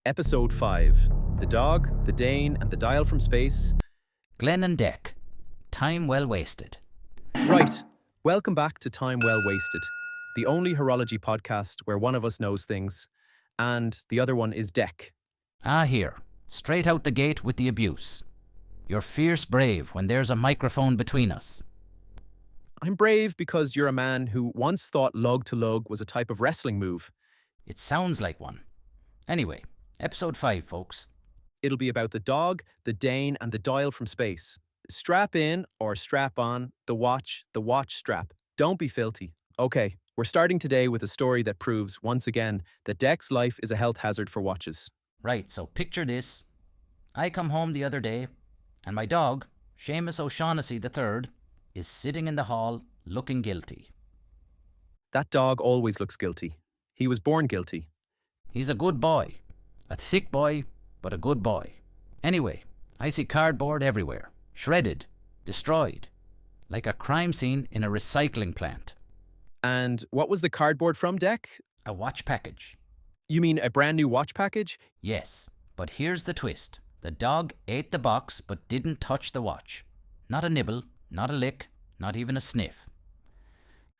Episode 5. The Dog, the Dane, and the Dial from Space. Glen Dec. Time well wasted. Right. Welcome back to Time Well Wasted, the only horology podcast where one of us knows things, and the other one is Dec. Here. Straight out the gate with the abuse. You're fierce brave when there's a microphone between us. I'm brave because you're a man who once thought lug to lug was a type of wrestling move. It sounds like one. Anyway, episode 5, folks. It'll be about the dog, the Dane, and the dial from space. Strap in or strap on, the watch strap. Don't be filthy. Okay, we're starting today with a story that proves, once again, that Dec's life is a health hazard for watches. Right, so picture this. I come home the other day, and my dog, Seamus O'Shaughnessy III, is sitting in the hall looking guilty. That dog always looks guilty. He was born guilty. He's a good boy. A thick boy, but a good boy. Anyway, I see cardboard everywhere. Shredded. Destroyed. Like a crime scene in a recycling plant. And what was the cardboard from, Dec? A watch package. You mean a brand new watch package? Yes, but here's the twist. The dog ate the box but didn't touch the watch. Not a nibble, not a lick, not even a sniff.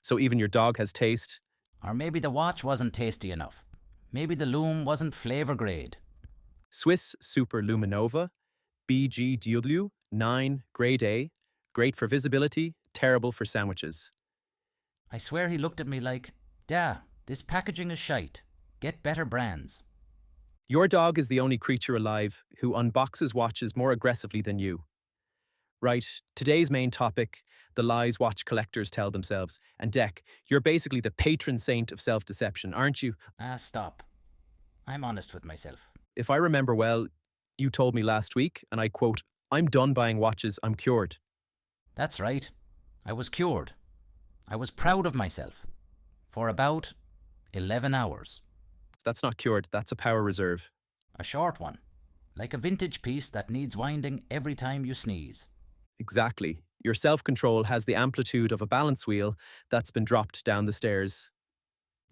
So even your dog has taste? Or maybe the watch wasn't tasty enough. Maybe the loom wasn't flavour grade. Swiss Super Luminova, BGW, 9, grade A, great for visibility, terrible for sandwiches. I swear he looked at me like, "Dah, this packaging is shite. Get better brands." Your dog is the only creature alive who unboxes watches more aggressively than you. Right, today's main topic, the lies watch collectors tell themselves. And Dec, you're basically the patron saint of self-deception, aren't you? Stop. I'm honest with myself. If I remember well, you told me last week, and I quote, "I'm done buying watches, I'm cured." That's right. I was cured. I was proud of myself. For about 11 hours. That's not cured, that's a power reserve. A short one. Like a vintage piece that needs winding every time you sneeze. Exactly. Your self-control has the amplitude of a balance wheel that's been dropped down the stairs.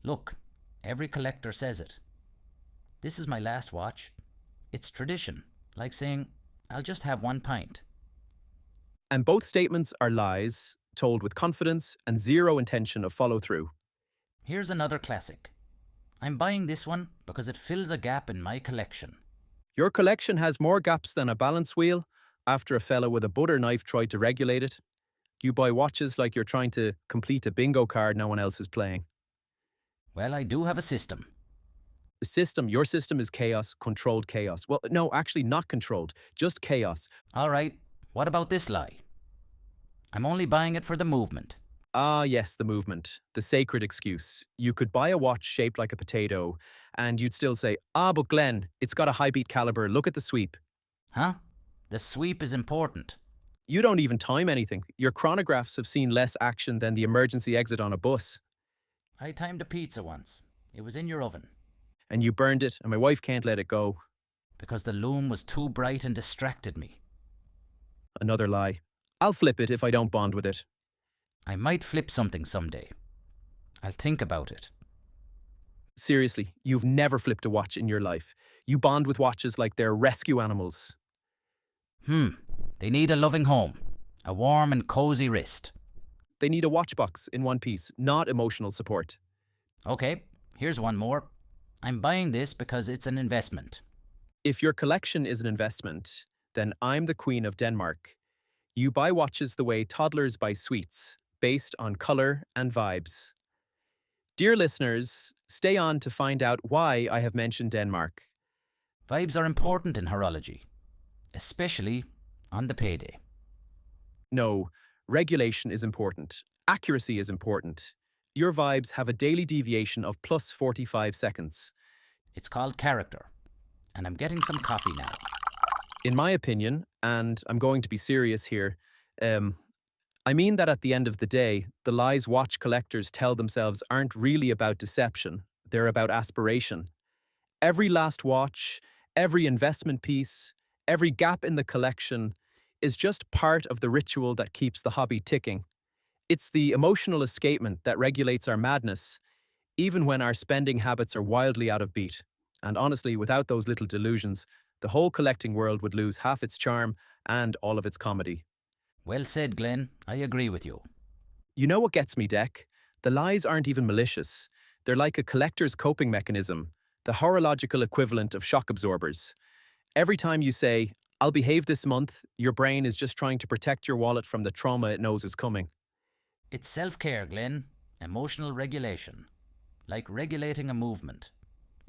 Look, every collector says it. This is my last watch. It's tradition, like saying, I'll just have 1 pint. And both statements are lies, told with confidence and zero intention of follow-through. Here's another classic. I'm buying this one because it fills a gap in my collection. Your collection has more gaps than a balance wheel after a fella with a butter knife tried to regulate it. You buy watches like you're trying to complete a bingo card no one else is playing. Well, I do have a system. Your system is chaos, controlled chaos. Well, no, actually not controlled, just chaos. All right, what about this lie? I'm only buying it for the movement. Yes, the movement, the sacred excuse. You could buy a watch shaped like a potato, and you'd still say, but Glenn, it's got a high beat caliber, look at the sweep. Huh? The sweep is important. You don't even time anything. Your chronographs have seen less action than the emergency exit on a bus. I timed a pizza once. It was in your oven. And you burned it, and my wife can't let it go. Because the loom was too bright and distracted me. Another lie. I'll flip it if I don't bond with it. I might flip something someday. I'll think about it. Seriously, you've never flipped a watch in your life. You bond with watches like they're rescue animals. They need a loving home. A warm and cozy wrist. They need a watch box in one piece, not emotional support. Okay, here's one more. I'm buying this because it's an investment. If your collection is an investment, then I'm the Queen of Denmark. You buy watches the way toddlers buy sweets, based on color and vibes. Dear listeners, stay on to find out why I have mentioned Denmark. Vibes are important in horology, especially on the payday. No, regulation is important. Accuracy is important. Your vibes have a daily deviation of plus 45 seconds. It's called character, and I'm getting some coffee now. In my opinion, and I'm going to be serious here, I mean that at the end of the day, the lies watch collectors tell themselves aren't really about deception, they're about aspiration. Every last watch, every investment piece, every gap in the collection is just part of the ritual that keeps the hobby ticking. It's the emotional escapement that regulates our madness, even when our spending habits are wildly out of beat. And honestly, without those little delusions, the whole collecting world would lose half its charm and all of its comedy. Well said, Glenn. I agree with you. You know what gets me, Dec? The lies aren't even malicious. They're like a collector's coping mechanism, the horological equivalent of shock absorbers. Every time you say, I'll behave this month, your brain is just trying to protect your wallet from the trauma it knows is coming. It's self-care, Glenn. Emotional regulation. Like regulating a movement.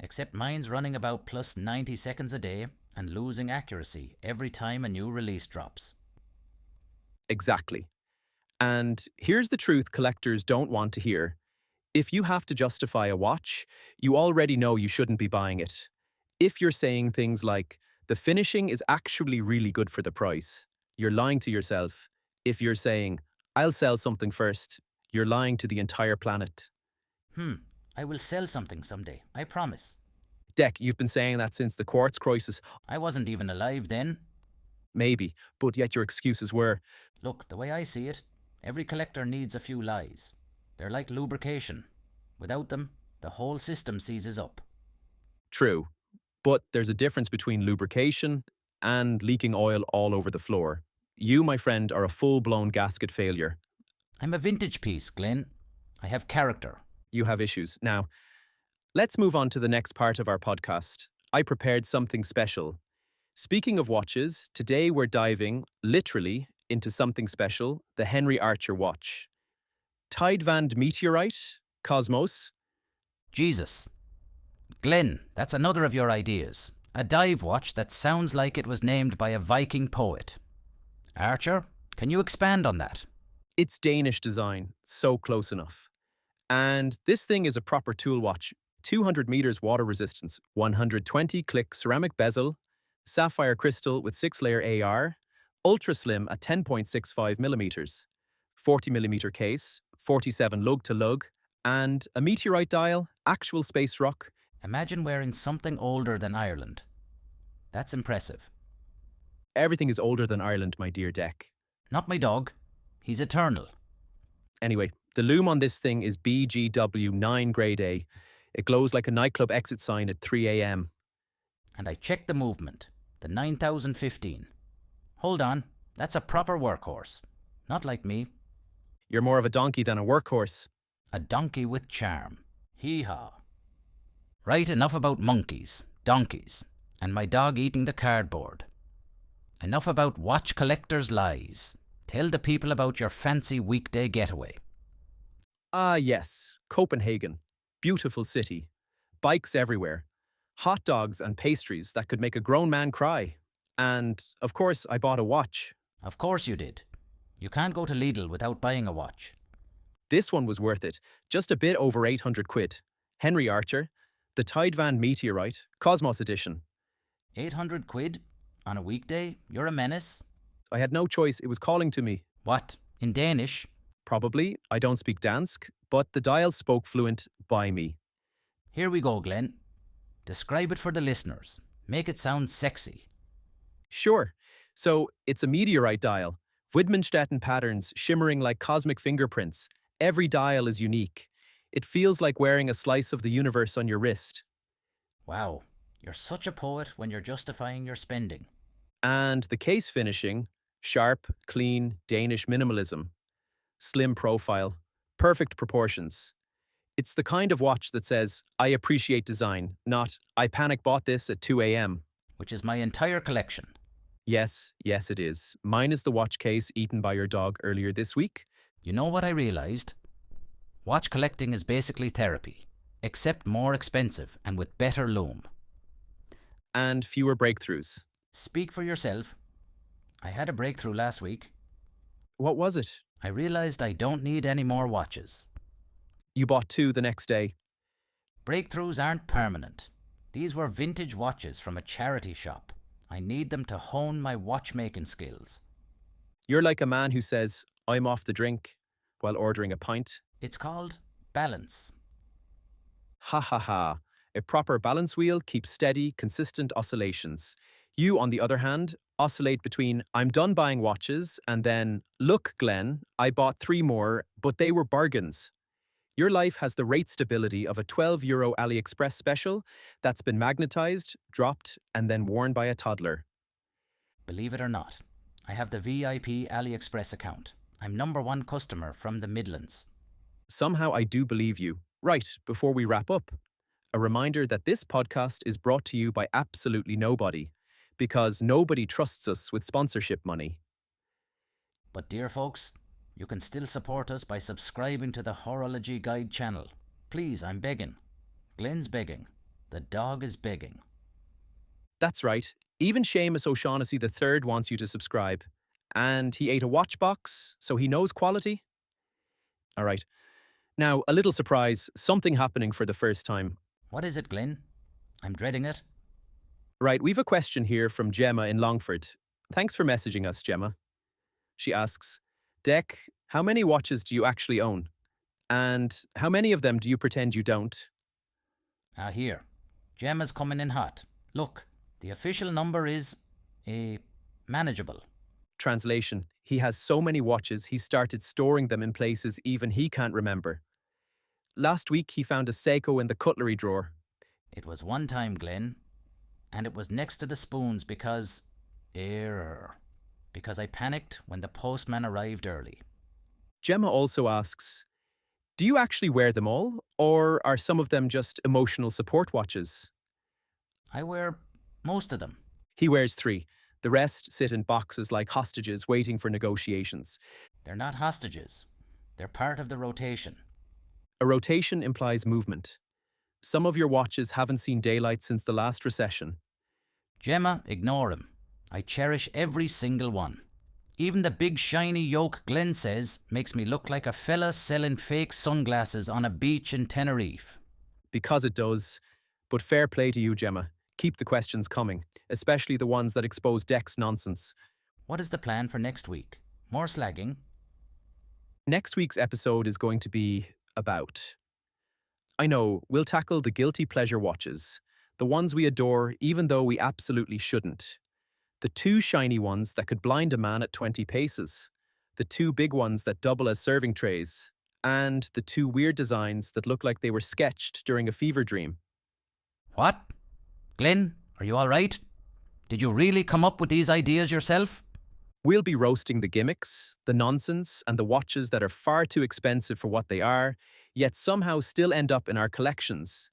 Except mine's running about plus 90 seconds a day and losing accuracy every time a new release drops. Exactly. And here's the truth collectors don't want to hear. If you have to justify a watch, you already know you shouldn't be buying it. If you're saying things like, the finishing is actually really good for the price, you're lying to yourself. If you're saying, I'll sell something first, you're lying to the entire planet. I will sell something someday, I promise. Dec, you've been saying that since the quartz crisis. I wasn't even alive then. Maybe, but yet your excuses were, Look, the way I see it, every collector needs a few lies. They're like lubrication. Without them, the whole system seizes up. true. But there's a difference between lubrication and leaking oil all over the floor. You, my friend, are a full-blown gasket failure. I'm a vintage piece, Glenn. I have character. You have issues. Now, let's move on to the next part of our podcast. I prepared something special. Speaking of watches, today we're diving, literally, into something special, the Henry Archer watch. Tidevand Meteorite? Cosmos? Jesus. Glenn, that's another of your ideas. A dive watch that sounds like it was named by a Viking poet. Archer, can you expand on that? It's Danish design, so close enough. And this thing is a proper tool watch. 200 meters water resistance, 120 click ceramic bezel, sapphire crystal with 6-layer AR, ultra slim at 10.65 millimeters, 40 millimeter case, 47 lug to lug, and a meteorite dial, actual space rock. Imagine wearing something older than Ireland. That's impressive. Everything is older than Ireland, my dear Dec. Not my dog. He's eternal. Anyway, the lume on this thing is BGW9 grade A. It glows like a nightclub exit sign at 3 a.m. And I checked the movement. The 9015. Hold on. That's a proper workhorse. Not like me. You're more of a donkey than a workhorse. A donkey with charm. Hee-haw. Right, enough about monkeys, donkeys, and my dog eating the cardboard. Enough about watch collectors' lies. Tell the people about your fancy weekday getaway. Ah, yes, Copenhagen. Beautiful city. Bikes everywhere. Hot dogs and pastries that could make a grown man cry. And, of course, I bought a watch. Of course you did. You can't go to Lidl without buying a watch. This one was worth it. Just a bit over 800 quid. Henry Archer. The Tidevand Meteorite. Cosmos edition. 800 quid? On a weekday? You're a menace? I had no choice. It was calling to me. What? In Danish? Probably. I don't speak Dansk. But the dial spoke fluent by me. Here we go, Glenn. Describe it for the listeners. Make it sound sexy. Sure. So, it's a meteorite dial. Widmanstätten patterns shimmering like cosmic fingerprints. Every dial is unique. It feels like wearing a slice of the universe on your wrist. Wow, you're such a poet when you're justifying your spending. And the case finishing, sharp, clean, Danish minimalism. Slim profile, perfect proportions. It's the kind of watch that says, I appreciate design, not, I panic bought this at 2 a.m. Which is my entire collection. Yes, yes it is. Mine is the watch case eaten by your dog earlier this week. You know what I realised? Watch collecting is basically therapy, except more expensive and with better loom. And fewer breakthroughs. Speak for yourself. I had a breakthrough last week. What was it? I realised I don't need any more watches. You bought 2 the next day. Breakthroughs aren't permanent. These were vintage watches from a charity shop. I need them to hone my watchmaking skills. You're like a man who says, I'm off the drink, while ordering a pint. It's called balance. Ha ha ha. A proper balance wheel keeps steady, consistent oscillations. You, on the other hand, oscillate between, I'm done buying watches, and then, look, Glenn, I bought 3 more, but they were bargains. Your life has the rate stability of a €12 AliExpress special that's been magnetized, dropped, and then worn by a toddler. Believe it or not, I have the VIP AliExpress account. I'm #1 customer from the Midlands. Somehow I do believe you. Right, before we wrap up, a reminder that this podcast is brought to you by absolutely nobody, because nobody trusts us with sponsorship money. But dear folks, you can still support us by subscribing to the Horology Guide channel. Please, I'm begging. Glen's begging. The dog is begging. That's right, even Seamus O'Shaughnessy III wants you to subscribe. And he ate a watch box, so he knows quality. All right. Now, a little surprise, something happening for the first time. What is it, Glen? I'm dreading it. Right, we've a question here from Gemma in Longford. Thanks for messaging us, Gemma. She asks, Dec, how many watches do you actually own? And how many of them do you pretend you don't? Here. Gemma's coming in hot. Look, the official number is manageable. Translation, he has so many watches he started storing them in places even he can't remember. Last week he found a Seiko in the cutlery drawer. It was one time, Glen, and it was next to the spoons because I panicked when the postman arrived early. Gemma also asks, do you actually wear them all, or are some of them just emotional support watches? I wear most of them. He wears 3. The rest sit in boxes like hostages waiting for negotiations. They're not hostages. They're part of the rotation. A rotation implies movement. Some of your watches haven't seen daylight since the last recession. Gemma, ignore him. I cherish every single one. Even the big shiny yoke Glen says makes me look like a fella selling fake sunglasses on a beach in Tenerife. Because it does. But fair play to you, Gemma. Keep the questions coming, especially the ones that expose Dec's nonsense. What is the plan for next week? More slagging? Next week's episode is going to be about... I know, we'll tackle the guilty pleasure watches, the ones we adore even though we absolutely shouldn't. The 2 shiny ones that could blind a man at 20 paces, the 2 big ones that double as serving trays, and the 2 weird designs that look like they were sketched during a fever dream. What? Glen, are you all right? Did you really come up with these ideas yourself? We'll be roasting the gimmicks, the nonsense, and the watches that are far too expensive for what they are, yet somehow still end up in our collections.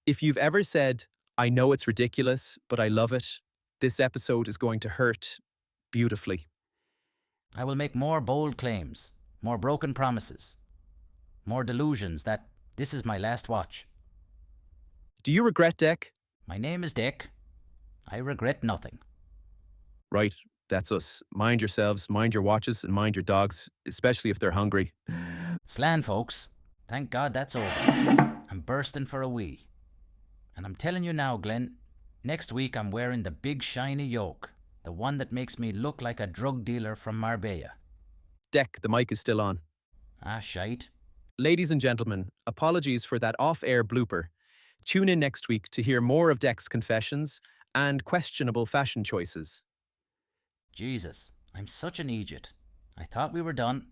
If you've ever said, I know it's ridiculous, but I love it, this episode is going to hurt beautifully. I will make more bold claims, more broken promises, more delusions that this is my last watch. Do you regret, Dec? My name is Dec. I regret nothing. Right, that's us. Mind yourselves, mind your watches, and mind your dogs, especially if they're hungry. Slan, folks. Thank God that's over. I'm bursting for a wee. And I'm telling you now, Glen, next week I'm wearing the big shiny yoke, the one that makes me look like a drug dealer from Marbella. Dec, the mic is still on. Shite. Ladies and gentlemen, apologies for that off-air blooper. Tune in next week to hear more of Dec's confessions and questionable fashion choices. Jesus, I'm such an idiot. I thought we were done.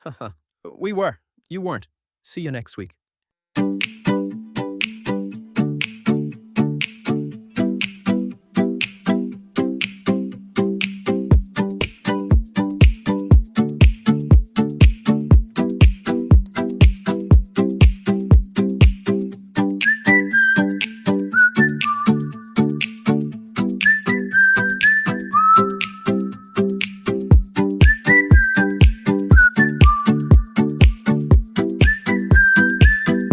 Haha, we were. You weren't. See you next week.